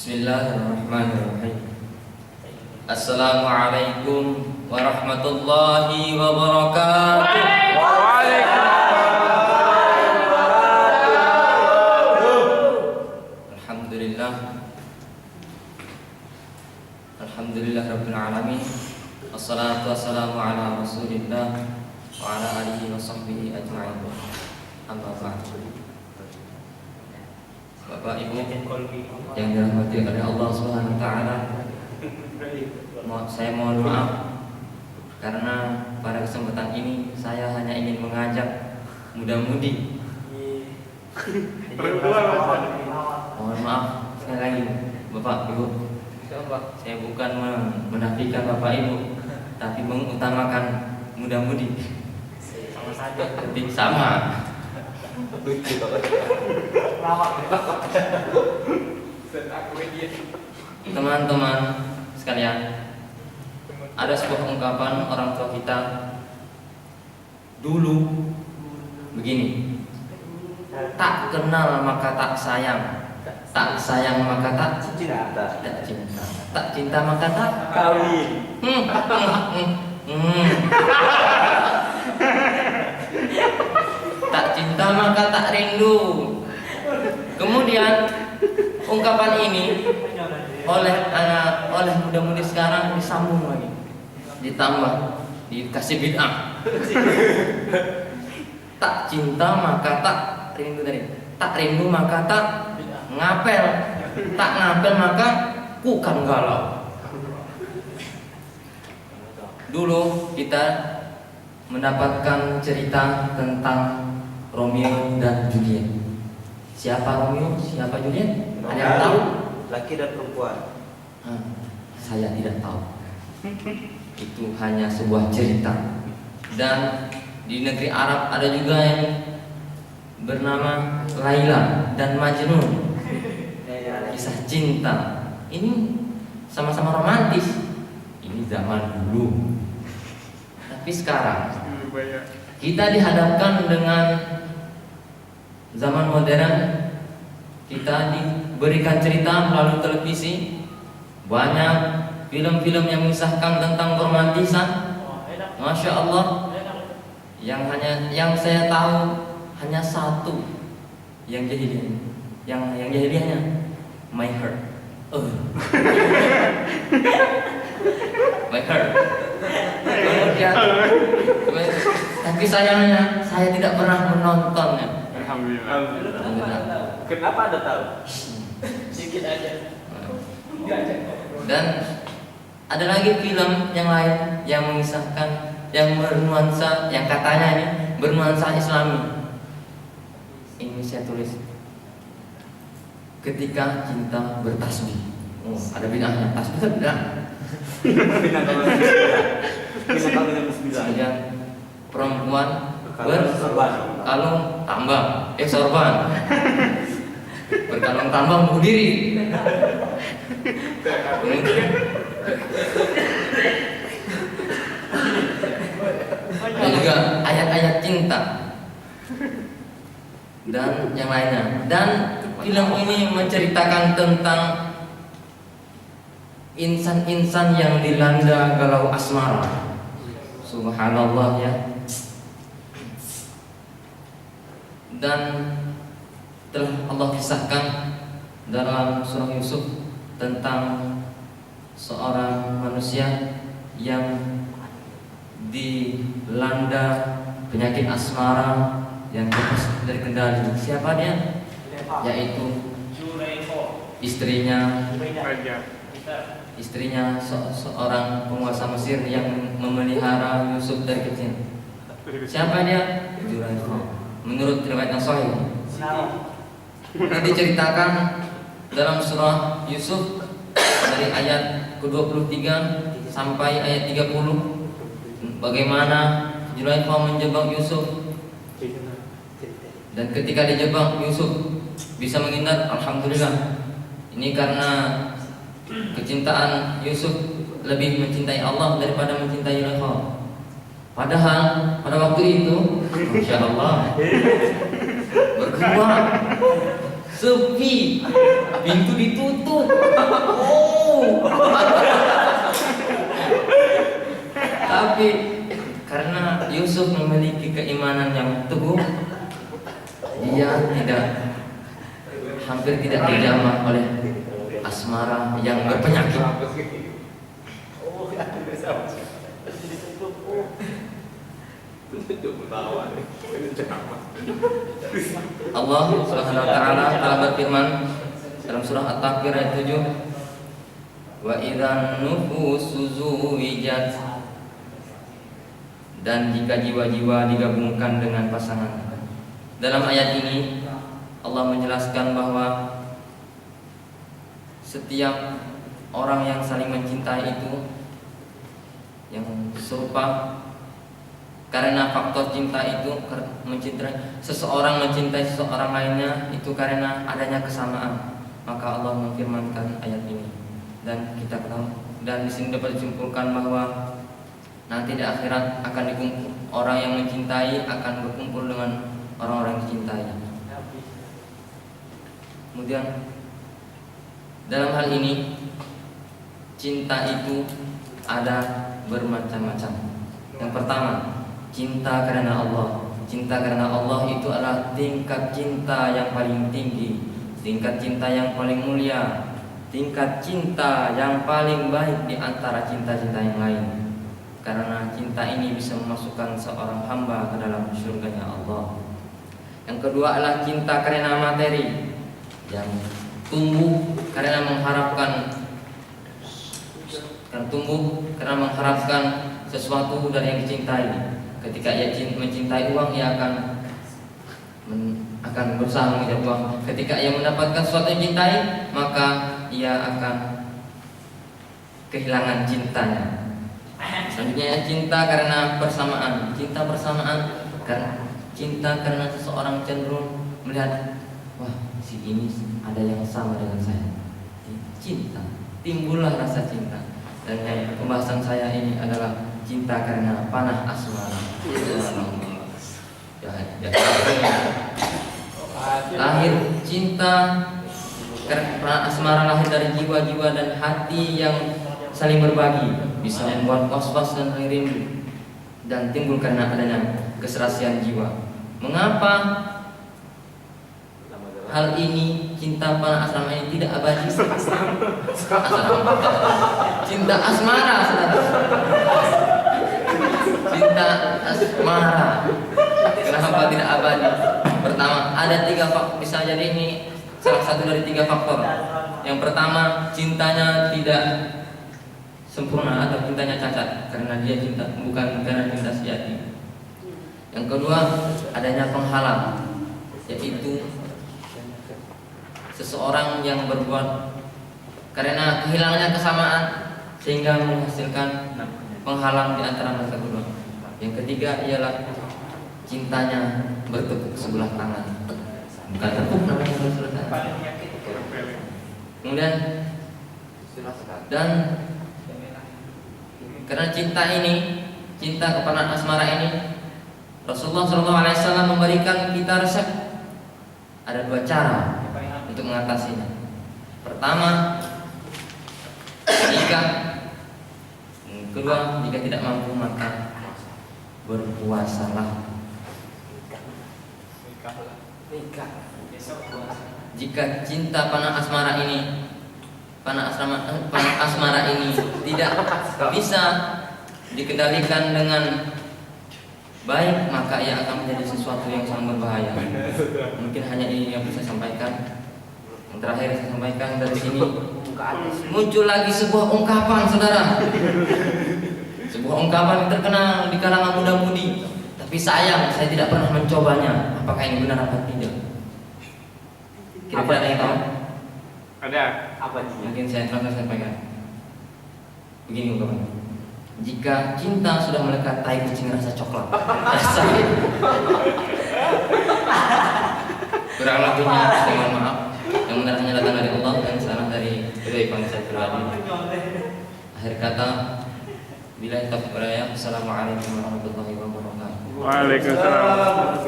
Bismillahirrahmanirrahim. Assalamualaikum warahmatullahi wabarakatuh. Alhamdulillah. Alhamdulillah rabbil alamin. Wassalatu wassalamu ala Rasulillah wa ala alihi wa sahbihi ajma'in. Amma ba'du. Bapak Ibu yang dirahmati oleh Allah Subhanahu wa taala, saya mohon maaf karena pada kesempatan ini saya hanya ingin mengajak muda-mudi. Mohon maaf sekali lagi Bapak Ibu. Saya bukan menafikan Bapak Ibu, tapi mengutamakan muda-mudi. Sama saja, lebih sama. Teman-teman sekalian, ada sebuah ungkapan orang tua kita dulu begini: tak kenal maka tak sayang, tak sayang maka tak cinta, tak cinta maka tak kawin. Tak cinta maka tak rindu. Kemudian ungkapan ini oleh muda-mudi sekarang disambung lagi, ditambah, dikasih bid'ah. Tak cinta maka tak rindu tadi. Tak rindu maka tak ngapel. Tak ngapel maka bukan galau. Dulu kita mendapatkan cerita tentang Romeo dan Juliet. Siapa Romeo? Siapa Juliet? Ada yang tahu? Laki dan perempuan. Saya tidak tahu. Itu hanya sebuah cerita. Dan di negeri Arab ada juga yang bernama Laila dan Majnun. Kisah cinta. Ini sama-sama romantis. Ini zaman dulu. Tapi sekarang kita dihadapkan dengan zaman modern. Kita diberikan cerita melalui televisi, banyak film-film yang mengisahkan tentang keromantisan. Masya Allah. Yang saya tahu hanya satu yang jahiliyah, yang jahiliyahnya My Heart. My Heart. Kemudian, tapi sayangnya saya tidak pernah menontonnya. Alhamdulillah. Kenapa Anda tahu? Sedikit aja. Dan ada lagi film yang lain yang mengisahkan, yang bernuansa, yang katanya ini bernuansa Islami. Ini saya tulis: ketika cinta bertasbih. Ada bid'ahnya. Tasbih kan bid'ah. Kemudian perempuan berkalung tambang, sorban, berkalung tambang bunuh diri. Dan juga ayat-ayat cinta dan yang lainnya. Dan film ini menceritakan tentang insan-insan yang dilanda galau asmara. Subhanallah ya. Dan telah Allah kisahkan dalam surah Yusuf tentang seorang manusia yang dilanda penyakit asmara yang lepas dari kendali. Siapa dia? Yaitu istrinya seorang penguasa Mesir yang memelihara Yusuf dari kecil. Siapa dia? Zulaikha. Menurut riwayat yang sahih. Ini diceritakan dalam surah Yusuf dari ayat ke-23 sampai ayat 30, bagaimana Zulaikha menjebak Yusuf. Dan ketika dijebak, Yusuf bisa menghindar. Alhamdulillah. Ini karena kecintaan Yusuf lebih mencintai Allah daripada mencintai Zulaikha. Padahal pada waktu itu, Masya Allah, berdua sepi, pintu ditutup. Oh. Tapi karena Yusuf memiliki keimanan yang teguh, dia hampir tidak dijamah oleh asmara yang berpenyakit. Allah Subhanahu wa taala telah berfirman dalam surah At-Takwir ayat 7, wa idzan nufusu zuwijat, dan jika jiwa-jiwa digabungkan dengan pasangan. Dalam ayat ini Allah menjelaskan bahwa setiap orang yang saling mencintai itu yang serupa, karena faktor cinta itu seseorang mencintai seseorang lainnya itu karena adanya kesamaan. Maka Allah memfirmankan ayat ini, dan kita tahu, dan di sini dapat disimpulkan bahwa nanti di akhirat akan dikumpul orang yang mencintai akan berkumpul dengan orang-orang yang dicintai. Kemudian dalam hal ini cinta itu ada bermacam-macam. Yang pertama, cinta karena Allah. Cinta karena Allah itu adalah tingkat cinta yang paling tinggi, tingkat cinta yang paling mulia, tingkat cinta yang paling baik di antara cinta-cinta yang lain. Karena cinta ini bisa memasukkan seorang hamba ke dalam surganya Allah. Yang kedua adalah cinta karena materi, yang tumbuh karena mengharapkan sesuatu dari yang dicintai. Ketika ia mencintai uang, ia akan berusaha mengejar uang. Ketika ia mendapatkan sesuatu yang dicintai, maka ia akan kehilangan cintanya. Selanjutnya cinta karena persamaan. Cinta karena seseorang cenderung melihat, wah, si ini ada yang sama dengan saya. Cinta, timbullah rasa cinta. Dan yang pembahasan saya ini adalah cinta karena panah asmara. Lahir cinta karena asmara lahir dari jiwa-jiwa dan hati yang saling berbagi, bisa membuat was-was dan rindu, dan timbul karena adanya keserasian jiwa. Mengapa hal ini, cinta panah asmara ini tidak abadi? Cinta asmara, cinta asmara kenapa tidak abadi? Pertama, ada 3 faktor. Bisa jadi ini salah satu dari 3 faktor. Yang pertama, cintanya tidak sempurna atau cintanya cacat karena dia cinta, bukan karena cinta sejati. Yang kedua, adanya penghalang, yaitu seseorang yang berbuat karena kehilangannya kesamaan sehingga menghasilkan penghalang di antara mereka berdua. Yang ketiga ialah cintanya bertepuk sebelah tangan, bukan tepuk namanya sebelah tangan. Kemudian dan karena cinta kepada asmara ini, Rasulullah SAW memberikan kita resep. Ada 2 cara untuk mengatasinya. Pertama, jika tidak mampu maka berpuasalah. Jika cinta panah asmara ini tidak bisa dikendalikan dengan baik, maka ia akan menjadi sesuatu yang sangat berbahaya. Mungkin hanya ini yang bisa saya sampaikan. Yang terakhir saya sampaikan dari sini, muncul lagi sebuah ungkapan, saudara. Sebuah ungkapan yang terkenal di kalangan muda-mudi. Tapi sayang, saya tidak pernah mencobanya. Apakah ini benar apa tidak? Kira-kira ada yang tahu? Ada. Apa dia? Mungkin saya sampaikan. Begini ungkapannya. Jika cinta sudah melekat tai kucing rasa coklat, kurang lebihnya saya mohon maaf. Yang benar hanya datang dari Allah dan salah dari kedua panggil saya pribadi. Akhir kata, bila taufiq wal hidayah. Assalamualaikum warahmatullahi wabarakatuh. Waalaikumsalam.